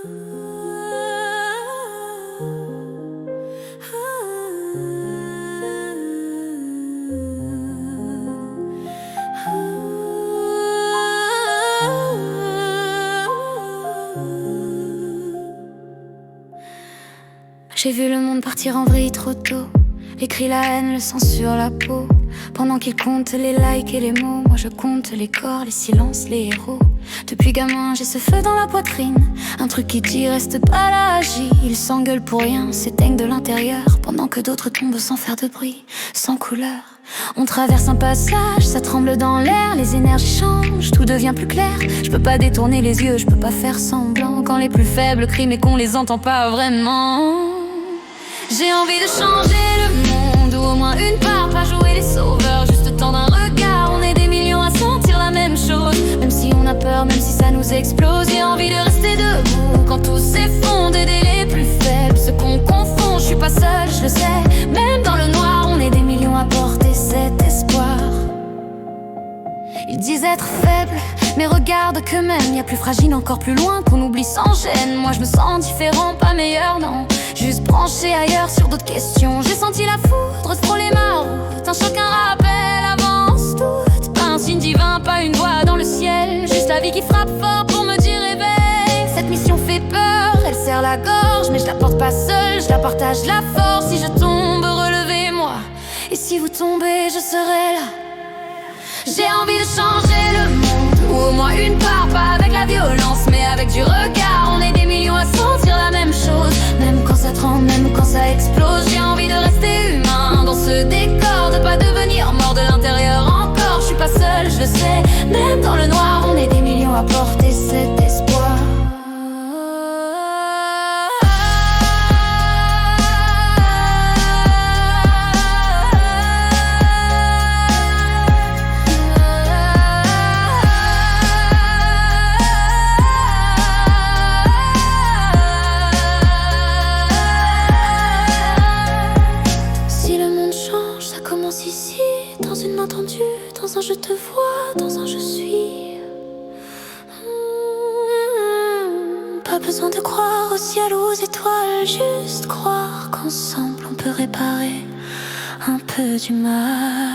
J'ai vu le monde partir en vrille trop tôt. Les cris, la haine, le sang sur la peau. Pendant qu'ils comptent les likes et les mots, moi je compte les corps, les silences, les héros. Depuis gamin j'ai ce feu dans la poitrine, un truc qui dit reste pas là, agis. Ils s'engueulent pour rien, s'éteignent de l'intérieur, pendant que d'autres tombent sans faire de bruit, sans couleur. On traverse un passage, ça tremble dans l'air, les énergies changent, tout devient plus clair. Je peux pas détourner les yeux, je peux pas faire semblant quand les plus faibles crient mais qu'on les entend pas vraiment. J'ai envie de changer le monde, ou au moins une part, pas jouer les sauveurs, juste temps d'un regard. On est des millions à sentir la même chose, même si on a peur, même si ça nous explose. J'ai envie de rester debout quand tout s'effondre, d'aider les plus faibles, ceux qu'on confond. Je suis pas seule, je le sais, même dans le noir, on est des millions à porter cet espoir. Ils disent être faibles, mais regarde que même y a plus fragile, encore plus loin, qu'on oublie sans gêne. Moi je me sens différent, pas meilleur, non, juste branché ailleurs sur d'autres questions. J'ai senti la foudre frôler ma route, un choc, un rappel, avance toute. Pas un signe divin, pas une voix dans le ciel, juste la vie qui frappe fort pour me dire éveille. Cette mission fait peur, elle serre la gorge, mais je la porte pas seule, je la partage la force. Si je tombe, relevez-moi, et si vous tombez, je serai là. J'ai envie de changer le monde, ou au moins une part, pas avec la violence, mais avec du regard. On est des millions à sentir la même chose, même quand ça tremble, même quand ça explose. J'ai envie de rester humain dans ce décor, de pas devenir mort de l'intérieur encore. Je suis pas seule, je le sais, même dans le noir, on est des millions à porter cet espoir. Ici, dans une main tendue, dans un je te vois, dans un je suis. Pas besoin de croire au ciel ou aux étoiles, juste croire qu'ensemble on peut réparer un peu du mal.